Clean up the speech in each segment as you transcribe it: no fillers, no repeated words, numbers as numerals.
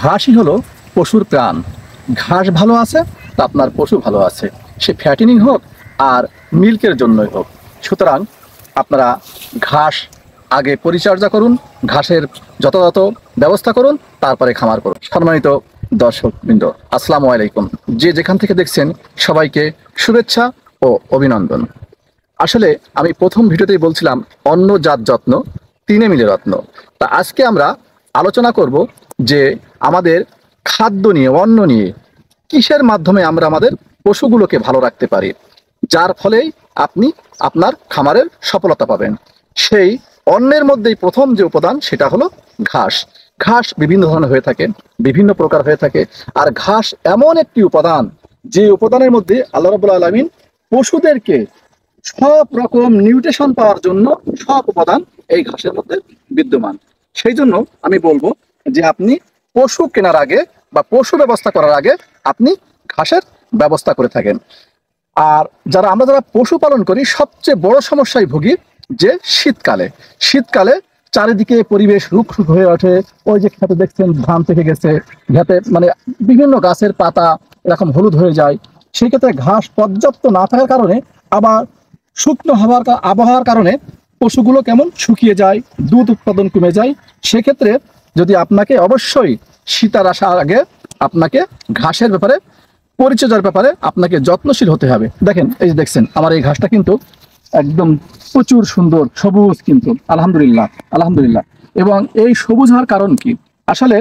ঘাসই হলো পশুর প্রাণ। ঘাস ভালো আছে তা আপনার পশু ভালো আছে, সে ফ্যাটেনিং হোক আর মিল্কের জন্যই হোক। সুতরাং আপনারা ঘাস আগে পরিচর্যা করুন, ঘাসের যথাযথ ব্যবস্থা করুন, তারপরে খামার করুন। সম্মানিত দর্শকবৃন্দ, আসসালামু আলাইকুম। যে যেখান থেকে দেখছেন সবাইকে শুভেচ্ছা ও অভিনন্দন। আসলে আমি প্রথম ভিডিওতেই বলছিলাম অন্ন জাত যত্ন তিনে মিলে রত্ন। তা আজকে আমরা আলোচনা করব যে আমাদের খাদ্য নিয়ে, অন্ন নিয়ে, কিসের মাধ্যমে আমরা আমাদের পশুগুলোকে ভালো রাখতে পারি, যার ফলেই আপনি আপনার খামারের সফলতা পাবেন। সেই অন্নের মধ্যেই প্রথম যে উপাদান সেটা হলো ঘাস। ঘাস বিভিন্ন ধরনের হয়ে থাকে, বিভিন্ন প্রকার হয়ে থাকে। আর ঘাস এমন একটি উপাদান, যে উপাদানের মধ্যে আল্লাহ রাব্বুল আলামিন পশুদেরকে সব রকম নিউট্রিশন পাওয়ার জন্য সব উপাদান এই ঘাসের মধ্যে বিদ্যমান। সেই জন্য আমি বলবো যে আপনি পশু কেনার আগে বা পশু ব্যবস্থা করার আগে আপনি ঘাসের ব্যবস্থা করে থাকেন। আর আমরা যারা পশু পালন করি, সবচেয়ে বড় সমস্যায় ভুগি যে শীতকালে চারিদিকে পরিবেশ রুক্ষ হয়ে ওঠে। ওই যে খেতে দেখছেন ধান থেকে গেছে, খেতে মানে বিভিন্ন গাছের পাতা এরকম হলুদ হয়ে যায়। সেই ক্ষেত্রে ঘাস পর্যাপ্ত না থাকার কারণে, আবার শুকনো আবহাওয়ার কারণে পশুগুলো কেমন শুকিয়ে যায়, দুধ উৎপাদন কমে যায়। সেক্ষেত্রে যদি আপনাকে অবশ্যই শীতার আসার আগে আপনাকে ঘাসের ব্যাপারে, পরিচর্যার ব্যাপারে আপনাকে যত্নশীল হতে হবে। দেখেন, এই যে দেখছেন আমার এই ঘাসটা কিন্তু একদম প্রচুর সুন্দর সবুজ, কিন্তু আলহামদুলিল্লাহ আলহামদুলিল্লাহ। এবং এই সবুজ হওয়ার কারণ কি? আসলে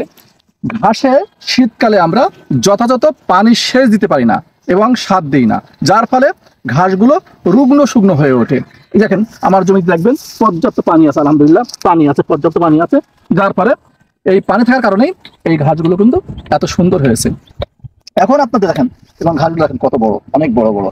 ঘাসে শীতকালে আমরা যথাযথ পানি সেচ দিতে পারি না এবং সার দিই না, যার ফলে ঘাসগুলো রুগ্ন শুকনো হয়ে ওঠে। দেখেন আমার জমিতে দেখবেন পর্যাপ্ত পানি আছে, আলহামদুলিল্লাহ পানি আছে, পর্যাপ্ত পানি আছে, যার ফলে এই পানি থাকার কারণেই এই ঘাসগুলো কিন্তু এত সুন্দর হয়েছে। এখন আপনাদের দেখেন, এবং ঘাসগুলো দেখেন কত বড়, অনেক বড় বড়।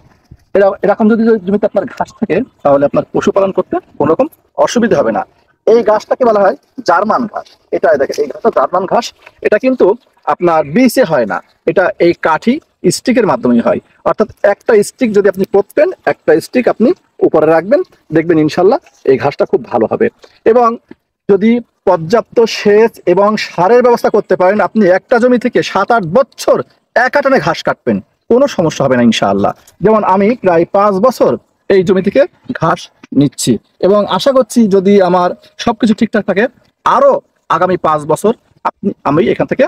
এরকম যদি জমিতে আপনার ঘাস থাকে, তাহলে আপনার পশুপালন করতে কোনো রকম অসুবিধা হবে না। এই ঘাসটাকে বলা হয় জার্মান ঘাস। এটা দেখেন, এই ঘাসটা জার্মান ঘাস। এটা কিন্তু আপনার বীজে হয় না, এটা এই কাঠি স্টিকের মাধ্যমেই হয়। অর্থাৎ একটা স্টিক যদি আপনি পোঁতবেন, একটা স্টিক আপনি উপরে রাখবেন, দেখবেন ইনশাল্লাহ এই ঘাসটা খুব ভালো হবে। এবং যদি পর্যাপ্ত সেচ এবং সারের ব্যবস্থা করতে পারেন, আপনি একটা জমি থেকে 7-8 বছর একাটানে ঘাস কাটবেন, কোনো সমস্যা হবে না ইনশাআল্লাহ। যেমন আমি প্রায় 5 বছর এই জমি থেকে ঘাস নিচ্ছি, এবং আশা করছি যদি আমার সবকিছু ঠিকঠাক থাকে, আরো আগামী 5 বছর আমি এখান থেকে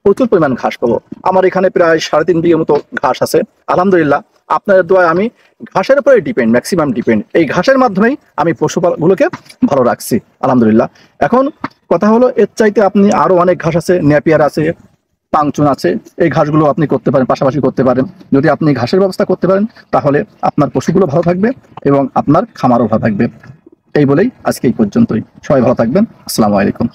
প্রচুর পরিমাণ ঘাস পাবো। আমার এখানে প্রায় 3.5 বিঘা মতো ঘাস আছে, আলহামদুলিল্লাহ। আপনাদের দোয়ায় আমি ঘাসের উপরে ম্যাক্সিমাম ডিপেন্ড। এই ঘাসের মাধ্যমেই আমি পশুগুলোকে ভালো রাখছি, আলহামদুলিল্লাহ। এখন কথা হলো, এর চাইতে আপনি আরো অনেক ঘাস আছে, নেপিয়ার আছে, পাংচুন আছে, এই ঘাসগুলো আপনি করতে পারেন, পাশাপাশি করতে পারেন। যদি আপনি ঘাসের ব্যবস্থা করতে পারেন, তাহলে আপনার পশুগুলো ভালো থাকবে এবং আপনার খামারও ভালো থাকবে। এই বলেই আজকে এই পর্যন্তই। সবাই ভালো থাকবেন। আসসালামু আলাইকুম।